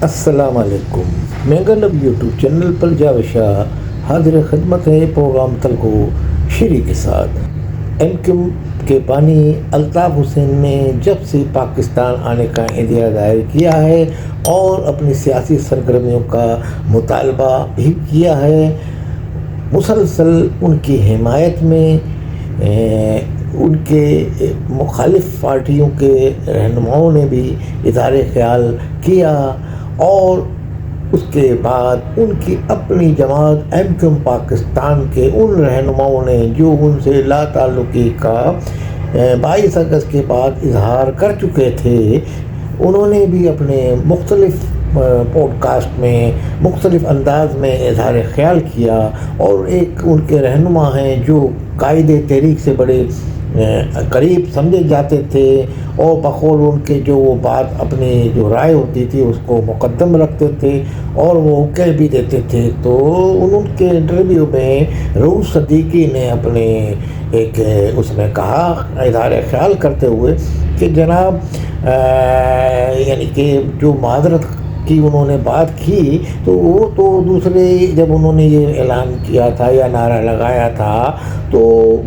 السلام علیکم. میگا لب یوٹیوب چینل پر جاوشاہ حاضر خدمت ہے پروگرام تلگو شری کے ساتھ. ایم کیو کے بانی الطاف حسین نے جب سے پاکستان آنے کا اندیہ ظاہر کیا ہے اور اپنی سیاسی سرگرمیوں کا مطالبہ بھی کیا ہے، مسلسل ان کی حمایت میں ان کے مخالف پارٹیوں کے رہنماؤں نے بھی اظہار خیال کیا، اور اس کے بعد ان کی اپنی جماعت ایم کیو پاکستان کے ان رہنماؤں نے جو ان سے لا تعلقی کا 22 اگست کے بعد اظہار کر چکے تھے، انہوں نے بھی اپنے مختلف پوڈ کاسٹ میں مختلف انداز میں اظہار خیال کیا. اور ایک ان کے رہنما ہیں جو قائد تحریک سے بڑے قریب سمجھے جاتے تھے، اور بقول ان کے جو وہ بات اپنی جو رائے ہوتی تھی اس کو مقدم رکھتے تھے اور وہ کہہ بھی دیتے تھے. تو ان کے انٹرویو میں رؤوف صدیقی نے اپنے ایک اس میں کہا اظہار خیال کرتے ہوئے کہ جناب یعنی کہ جو معذرت کی انہوں نے بات کی، تو وہ تو دوسرے جب انہوں نے یہ اعلان کیا تھا یا نعرہ لگایا تھا تو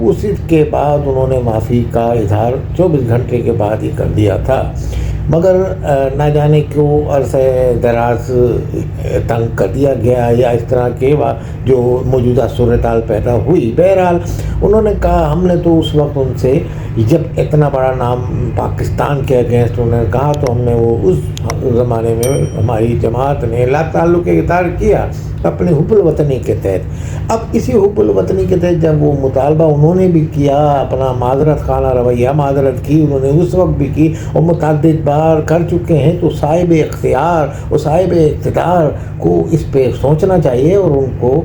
اسی کے بعد انہوں نے معافی کا اظہار 24 گھنٹے کے بعد ہی کر دیا تھا، مگر نہ جانے کیوں عرصہ دراز تنگ کر دیا گیا یا اس طرح کے جو موجودہ صورتحال پیدا ہوئی. بہرحال انہوں نے کہا، ہم نے تو اس وقت ان سے جب اتنا بڑا نام پاکستان کے اگینسٹ انہوں نے کہا تو ہم نے وہ اس زمانے میں ہماری جماعت نے لا تعلق اظہار کیا اپنے حب الوطنی کے تحت. اب اسی حب الوطنی کے تحت جب وہ مطالبہ انہوں نے بھی کیا، اپنا معذرت خانہ رویہ معذرت کی انہوں نے اس وقت بھی کی اور متعدد بار کر چکے ہیں، تو صاحب اختیار اور صاحب اقتدار کو اس پہ سوچنا چاہیے اور ان کو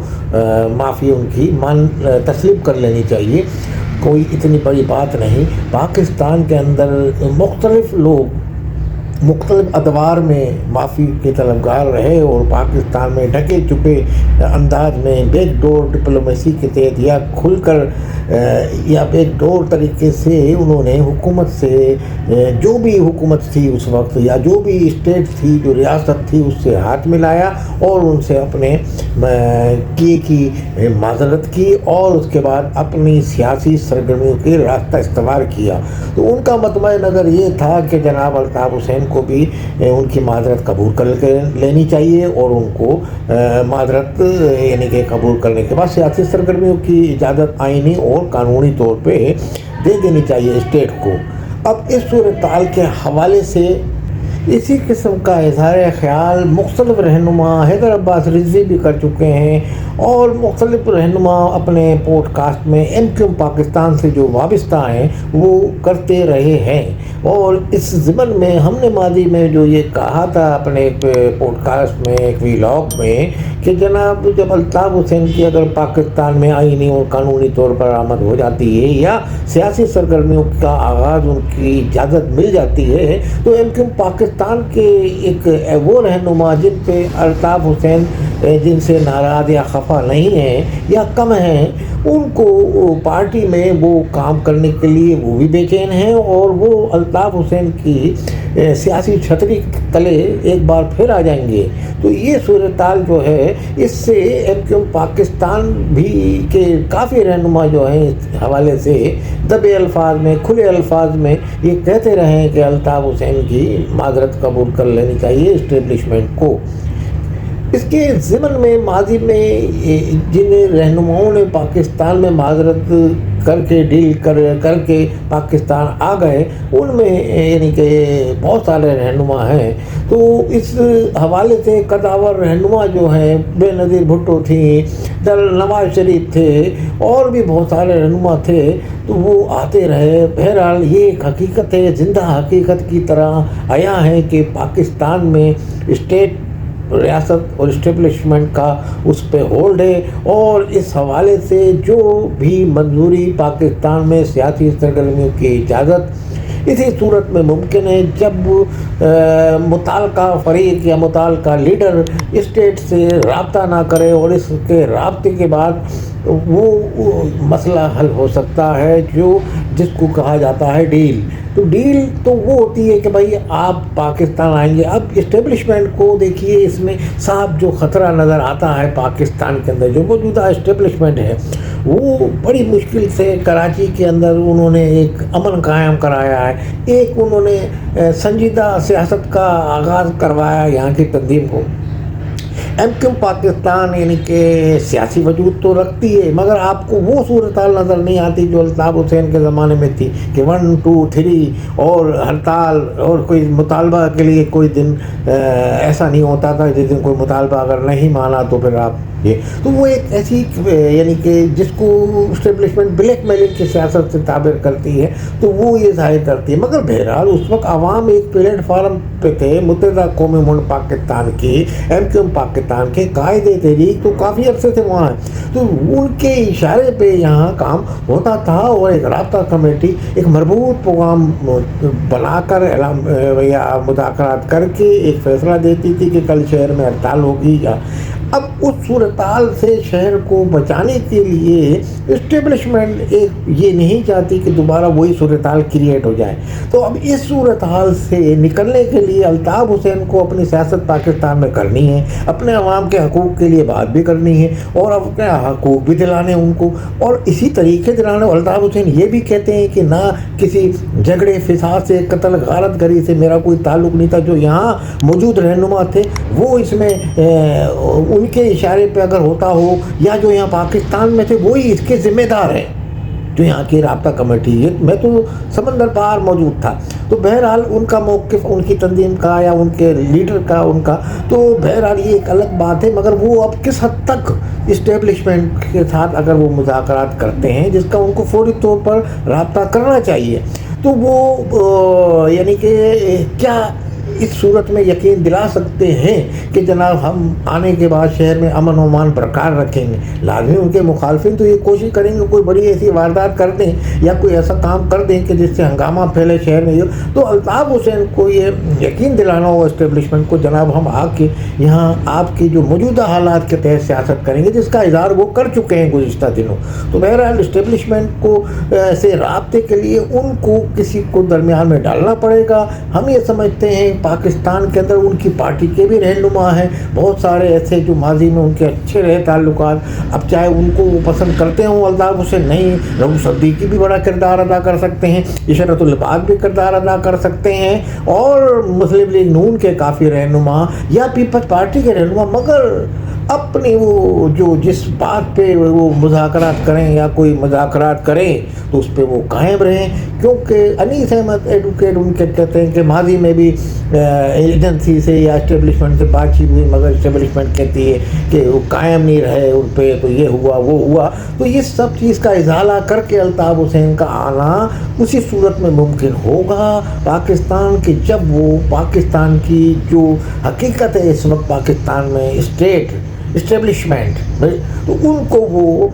معافی ان کی تسلیم کر لینی چاہیے. کوئی اتنی بڑی بات نہیں. پاکستان کے اندر مختلف لوگ مختلف ادوار میں معافی کے طلبگار رہے اور پاکستان میں ڈھکے چھپے انداز میں بیک ڈور ڈپلومیسی کے تحت یا کھل کر یا بیک ڈور طریقے سے انہوں نے حکومت سے جو بھی حکومت تھی اس وقت یا جو بھی اسٹیٹ تھی جو ریاست تھی اس سے ہاتھ ملایا اور ان سے اپنے کی معذرت کی اور اس کے بعد اپنی سیاسی سرگرمیوں کے راستہ استوار کیا. تو ان کا مطمع نظر یہ تھا کہ جناب الطاف حسین کو بھی ان کی معذرت قبول کر لینی چاہیے اور ان کو معذرت یعنی کہ قبول کرنے کے بعد سیاسی سرگرمیوں کی اجازت آئینی اور قانونی طور پہ دے دینی چاہیے اسٹیٹ کو. اب اس صورتحال کے حوالے سے اسی قسم کا اظہار خیال مختلف رہنما حیدر عباس رضوی بھی کر چکے ہیں اور مختلف رہنما اپنے پوڈ کاسٹ میں ایم کیو پاکستان سے جو وابستہ ہیں وہ کرتے رہے ہیں. اور اس ضمن میں ہم نے ماضی میں جو یہ کہا تھا اپنے ایک پوڈ کاسٹ میں ایک ویلاگ میں کہ جناب جب الطاف حسین کی اگر پاکستان میں آئینی اور قانونی طور پر آمد ہو جاتی ہے یا سیاسی سرگرمیوں کا آغاز ان کی اجازت مل جاتی ہے تو ایم کیو پاکستان کے ایک وہ رہنما جن پہ الطاف حسین جن سے ناراض یا خفا نہیں ہیں یا کم ہیں، ان کو پارٹی میں وہ کام کرنے کے لیے وہ بھی بے چین ہیں اور وہ الطاف حسین کی سیاسی چھتری تلے ایک بار پھر آ جائیں گے. تو یہ صورتحال جو ہے اس سے ایم کیو پاکستان بھی کے کافی رہنما جو ہیں اس حوالے سے دبے الفاظ میں کھلے الفاظ میں یہ کہتے رہے ہیں کہ الطاف حسین کی معذرت قبول کر لینی چاہیے اسٹیبلشمنٹ کو. اس کے ضمن میں ماضی میں جن رہنماؤں نے پاکستان میں معذرت کر کے ڈیل کر کے پاکستان آ گئے ان میں یعنی کہ بہت سارے رہنما ہیں. تو اس حوالے سے قداور رہنما جو ہیں بے نظیر بھٹو تھیں، نواز شریف تھے اور بھی بہت سارے رہنما تھے، تو وہ آتے رہے. بہرحال یہ ایک حقیقت ہے، زندہ حقیقت کی طرح عیاں ہے کہ پاکستان میں اسٹیٹ ریاست اور اسٹیبلشمنٹ کا اس پہ ہولڈ ہے اور اس حوالے سے جو بھی منظوری پاکستان میں سیاسی سرگرمیوں کی اجازت اسی صورت میں ممکن ہے جب متعلقہ فریق یا متعلقہ لیڈر اسٹیٹ سے رابطہ نہ کرے اور اس کے رابطے کے بعد وہ مسئلہ حل ہو سکتا ہے جس کو کہا جاتا ہے ڈیل. تو ڈیل تو وہ ہوتی ہے کہ بھائی آپ پاکستان آئیں گے. اب اسٹیبلشمنٹ کو دیکھیے، اس میں صاحب جو خطرہ نظر آتا ہے پاکستان کے اندر، جو موجودہ اسٹیبلشمنٹ ہے وہ بڑی مشکل سے کراچی کے اندر انہوں نے ایک امن قائم کرایا ہے، ایک انہوں نے سنجیدہ سیاست کا آغاز کروایا یہاں کی تنظیم کو. ایم کیو پاکستان یعنی کہ سیاسی وجود تو رکھتی ہے، مگر آپ کو وہ صورتحال نظر نہیں آتی جو الطاف حسین کے زمانے میں تھی کہ 1 2 3 اور ہڑتال اور کوئی مطالبہ کے لیے کوئی دن ایسا نہیں ہوتا تھا جس دن کوئی مطالبہ اگر نہیں مانا تو پھر آپ تو وہ ایک ایسی یعنی کہ جس کو اسٹیبلشمنٹ بلیک میلنگ کی سیاست سے تعبیر کرتی ہے تو وہ یہ ظاہر کرتی ہے. مگر بہرحال اس وقت عوام ایک پلیٹ فارم پہ تھے. متحدہ قومی ملک پاکستان کی ایم کیو ایم پاکستان کے قائد تحریک تو کافی عرصے سے وہاں ہیں، تو ان کے اشارے پہ یہاں کام ہوتا تھا اور ایک رابطہ کمیٹی ایک مربوط پروگرام بنا کر یا مذاکرات کر کے ایک فیصلہ دیتی تھی کہ کل شہر میں ہڑتال ہوگی. یا اب اس صورتحال سے شہر کو بچانے کے لیے اسٹیبلشمنٹ یہ نہیں چاہتی کہ دوبارہ وہی صورتحال کریٹ ہو جائے. تو اب اس صورتحال سے نکلنے کے لیے الطاف حسین کو اپنی سیاست پاکستان میں کرنی ہے، اپنے عوام کے حقوق کے لیے بات بھی کرنی ہے اور اپنے حقوق بھی دلانے ان کو، اور اسی طریقے دلانے. الطاف حسین یہ بھی کہتے ہیں کہ نہ کسی جھگڑے فساد سے، قتل غارت گری سے میرا کوئی تعلق نہیں تھا. جو یہاں موجود رہنما تھے وہ اس میں ان کے اشارے پہ اگر ہوتا ہو یا جو یہاں پاکستان میں تھے وہی اس کے ذمہ دار ہیں، جو یہاں کی رابطہ کمیٹی ہے. میں تو سمندر پار موجود تھا. تو بہرحال ان کا موقف، ان کی تنظیم کا یا ان کے لیڈر کا، ان کا تو بہرحال یہ ایک الگ بات ہے. مگر وہ اب کس حد تک اسٹیبلشمنٹ کے ساتھ اگر وہ مذاکرات کرتے ہیں جس کا ان کو فوری طور پر رابطہ کرنا چاہیے، تو وہ یعنی کہ کیا اس صورت میں یقین دلا سکتے ہیں کہ جناب ہم آنے کے بعد شہر میں امن و امان برقرار رکھیں گے. لازمی ان کے مخالفین تو یہ کوشش کریں گے کوئی بڑی ایسی واردات کر دیں یا کوئی ایسا کام کر دیں کہ جس سے ہنگامہ پھیلے شہر میں. تو الطاف حسین کو یہ یقین دلانا ہو اسٹیبلشمنٹ کو، جناب ہم آ کے یہاں آپ کی جو موجودہ حالات کے تحت سیاست کریں گے، جس کا اظہار وہ کر چکے ہیں گزشتہ دنوں. تو بہرحال اسٹیبلشمنٹ کو سے رابطے کے لیے ان کو کسی کو درمیان میں ڈالنا پڑے گا. ہم یہ سمجھتے ہیں پاکستان کے اندر ان کی پارٹی کے بھی رہنما ہیں بہت سارے ایسے جو ماضی میں ان کے اچھے رہے تعلقات. اب چاہے ان کو وہ پسند کرتے ہوں الطاف حسین، نہیں، رؤوف صدیقی بھی بڑا کردار ادا کر سکتے ہیں، عشرت العباد بھی کردار ادا کر سکتے ہیں، اور مسلم لیگ نون کے کافی رہنما یا پیپلز پارٹی کے رہنما. مگر اپنی وہ جو جس بات پہ وہ مذاکرات کریں یا کوئی مذاکرات کریں تو اس پہ وہ قائم رہیں. کیونکہ انیس احمد ایڈوکیٹ ان کے کہتے ہیں کہ ماضی میں بھی ایجنسی سے یا اسٹیبلشمنٹ سے بات چیت ہوئی، مگر اسٹیبلشمنٹ کہتی ہے کہ وہ قائم نہیں رہے ان پہ، تو یہ ہوا وہ ہوا. تو یہ سب چیز کا ازالہ کر کے الطاف حسین کا آنا اسی صورت میں ممکن ہوگا پاکستان کے، جب وہ پاکستان کی جو حقیقت ہے اس وقت پاکستان میں اسٹیبلشمنٹ، تو ان کو وہ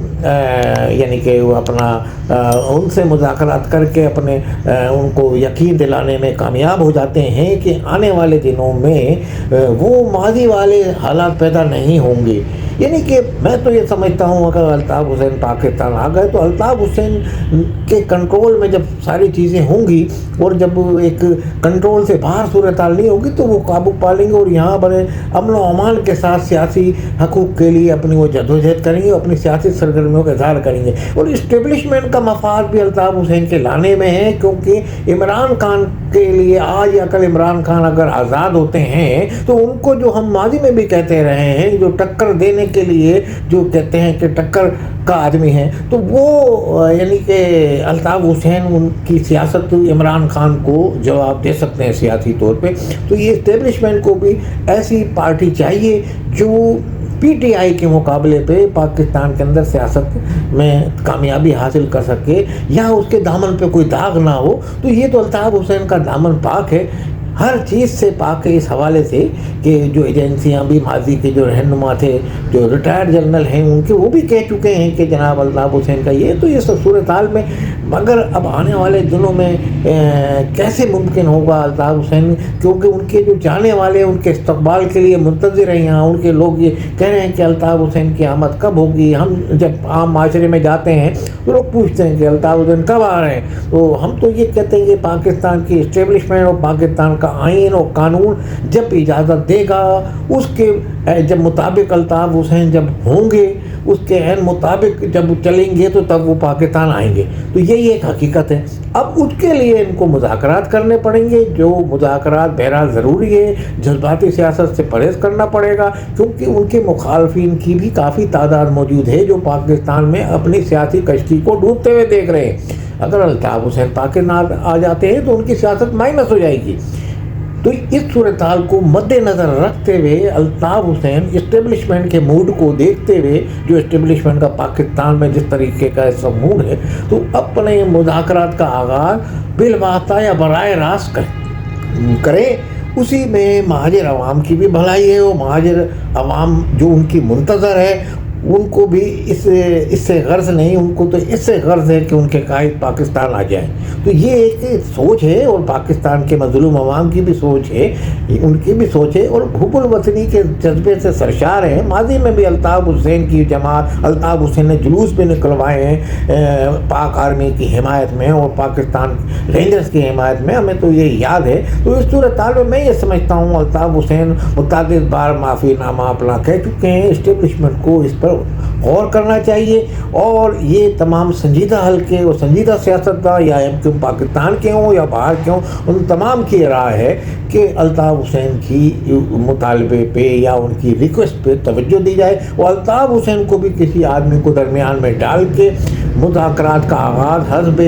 یعنی کہ وہ اپنا ان سے مذاکرات کر کے اپنے ان کو یقین دلانے میں کامیاب ہو جاتے ہیں کہ آنے والے دنوں میں وہ ماضی والے حالات پیدا نہیں ہوں گے. یعنی کہ میں تو یہ سمجھتا ہوں اگر الطاف حسین پاکستان آ گئے تو الطاف حسین کے کنٹرول میں جب ساری چیزیں ہوں گی اور جب ایک کنٹرول سے باہر صورتحال نہیں ہوگی تو وہ قابو پا لیں گے اور یہاں بڑے امن و امان کے ساتھ سیاسی حقوق کے لیے اپنی وہ جدوجہد کریں گے، اپنی سیاسی سرگرمیوں کا اظہار کریں گے. اور اسٹیبلشمنٹ کا مفاد بھی الطاف حسین کے لانے میں ہے، کیونکہ عمران خان کے لیے آج یا کل عمران خان اگر آزاد ہوتے ہیں تو ان کو جو ہم ماضی میں بھی کہتے رہے ہیں، جو ٹکر دینے کے لیے جو کہتے ہیں کہ ٹکر کا آدمی ہے، تو وہ یعنی کہ الطاف حسین ان کی سیاست عمران خان کو جواب دے سکتے ہیں سیاسی طور پہ. تو یہ اسٹیبلشمنٹ کو بھی ایسی پارٹی چاہیے جو پی ٹی آئی کے مقابلے پہ پاکستان کے اندر سیاست میں کامیابی حاصل کر سکے یا اس کے دامن پہ کوئی داغ نہ ہو. تو یہ تو الطاف حسین کا دامن پاک ہے. ہر چیز سے پاک ہے، اس حوالے سے کہ جو ایجنسیاں بھی ماضی کے جو رہنما تھے، جو ریٹائرڈ جنرل ہیں ان کے، وہ بھی کہہ چکے ہیں کہ جناب الطاف حسین کا یہ تو یہ سب صورتحال میں، مگر اب آنے والے دنوں میں کیسے ممکن ہوگا الطاف حسین، کیونکہ ان کے جو جانے والے ان کے استقبال کے لیے منتظر ہیں یہاں، ان کے لوگ یہ کہہ رہے ہیں کہ الطاف حسین کی آمد کب ہوگی۔ ہم جب عام معاشرے میں جاتے ہیں تو لوگ پوچھتے ہیں کہ الطاف حسین کب آ رہے ہیں، تو ہم تو یہ کہتے ہیں کہ پاکستان کی اسٹیبلشمنٹ اور پاکستان کا آئین اور قانون جب اجازت دے گا، اس کے جب مطابق الطاف حسین جب ہوں گے، اس کے عین مطابق جب چلیں گے تو تب وہ پاکستان آئیں گے۔ تو یہی ایک حقیقت ہے۔ اب اس کے لیے ان کو مذاکرات کرنے پڑیں گے، جو مذاکرات بہرحال ضروری ہے، جذباتی سیاست سے پرہیز کرنا پڑے گا، کیونکہ ان کے مخالفین کی بھی کافی تعداد موجود ہے جو پاکستان میں اپنی سیاسی کشتی کو ڈوبتے ہوئے دیکھ رہے ہیں۔ اگر الطاف حسین پاکستان آ جاتے ہیں تو ان کی سیاست مائنس ہو جائے گی۔ تو اس صورتحال کو مد نظر رکھتے ہوئے الطاف حسین اسٹیبلشمنٹ کے موڈ کو دیکھتے ہوئے، جو اسٹیبلشمنٹ کا پاکستان میں جس طریقے کا اس سب موڈ ہے، تو اپنے مذاکرات کا آغاز بالواسطہ یا براہ راست کریں۔ اسی میں مہاجر عوام کی بھی بھلائی ہے، اور مہاجر عوام جو ان کی منتظر ہے، ان کو بھی اس سے غرض نہیں، ان کو تو اس سے غرض ہے کہ ان کے قائد پاکستان آ جائیں۔ تو یہ ایک سوچ ہے، اور پاکستان کے مظلوم عوام کی بھی سوچ ہے، ان کی بھی سوچ ہے، اور حب الوطنی کے جذبے سے سرشار ہیں۔ ماضی میں بھی الطاف حسین کی جماعت، الطاف حسین نے جلوس بھی نکلوائے ہیں پاک آرمی کی حمایت میں اور پاکستان رینجرز کی حمایت میں، ہمیں تو یہ یاد ہے۔ تو اس صورتحال میں یہ سمجھتا ہوں الطاف حسین متعدد بار معافی نامہ اپنا کہہ چکے ہیں، اسٹیبلشمنٹ کو اس پر غور کرنا چاہیے، اور یہ تمام سنجیدہ حلقے اور سنجیدہ سیاستدان، یا کیوں پاکستان کے ہوں یا باہر کے ہوں، ان تمام کی رائے ہے کہ الطاف حسین کی مطالبے پہ یا ان کی ریکویسٹ پہ توجہ دی جائے، اور الطاف حسین کو بھی کسی آدمی کو درمیان میں ڈال کے مذاکرات کا آغاز حزب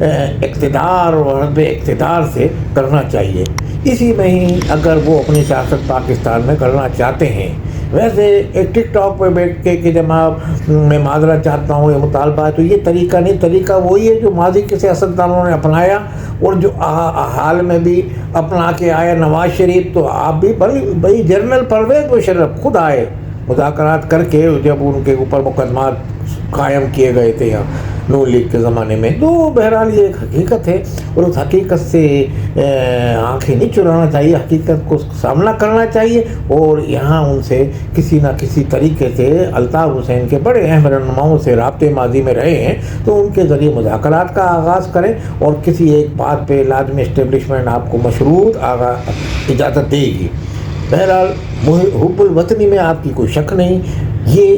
اقتدار اور حزب اقتدار سے کرنا چاہیے۔ اسی میں ہی اگر وہ اپنی سیاست پاکستان میں کرنا چاہتے ہیں، ویسے ایک ٹک ٹاک پہ بیٹھ کے کہ جناب میں معذرت چاہتا ہوں، یہ مطالبہ ہے، تو یہ طریقہ نہیں، طریقہ وہی ہے جو ماضی کے سیاستدانوں نے اپنایا، اور جو حال میں بھی اپنا کے آیا نواز شریف۔ تو آپ بھی بھائی جنرل پرویز مشرف خود آئے مذاکرات کر کے، جب ان کے اوپر مقدمات قائم کیے گئے تھے نون لیگ کے زمانے میں۔ تو بہرحال یہ ایک حقیقت ہے، اور اس حقیقت سے آنکھیں نہیں چرانا چاہیے، حقیقت کو سامنا کرنا چاہیے، اور یہاں ان سے کسی نہ کسی طریقے سے الطاف حسین کے بڑے اہم رہنماؤں سے رابطے ماضی میں رہے ہیں، تو ان کے ذریعے مذاکرات کا آغاز کریں، اور کسی ایک بات پہ لازمی اسٹیبلشمنٹ آپ کو مشروط اجازت دے گی۔ بہرحال حب الوطنی میں آپ کی کوئی شک نہیں۔ یہ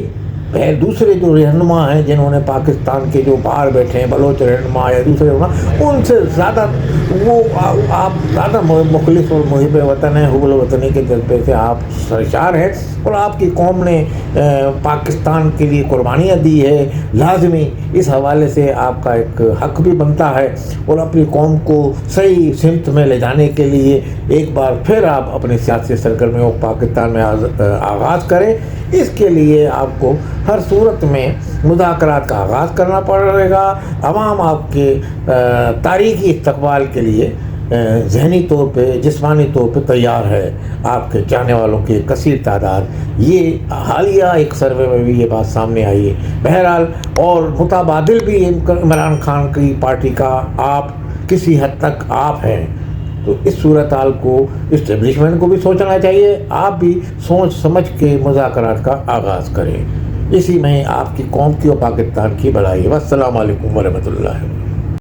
دوسرے جو رہنما ہیں جنہوں نے پاکستان کے جو باہر بیٹھے ہیں، بلوچ رہنما یا دوسرے رہنما، ان سے زیادہ وہ آپ زیادہ مخلص اور محب وطن ہیں، حب الوطنی کے جذبے سے آپ سرشار ہیں، اور آپ کی قوم نے پاکستان کے لیے قربانیاں دی ہے، لازمی اس حوالے سے آپ کا ایک حق بھی بنتا ہے، اور اپنی قوم کو صحیح سمت میں لے جانے کے لیے ایک بار پھر آپ اپنی سیاسی سرگرمیوں پاکستان میں آغاز کریں۔ اس کے لیے آپ کو ہر صورت میں مذاکرات کا آغاز کرنا پڑے گا۔ عوام آپ کے تاریخی استقبال کے لیے ذہنی طور پہ، جسمانی طور پہ تیار ہے۔ آپ کے چاہنے والوں کی کثیر تعداد، یہ حالیہ ایک سروے میں بھی یہ بات سامنے آئی ہے۔ بہرحال اور متبادل بھی عمران خان کی پارٹی کا آپ کسی حد تک آپ ہیں، تو اس صورتحال کو اسٹیبلشمنٹ کو بھی سوچنا چاہیے، آپ بھی سوچ سمجھ کے مذاکرات کا آغاز کریں۔ اسی میں آپ کی قوم کی اور پاکستان کی بھلائی ہے۔ السلام علیکم ورحمۃ اللہ۔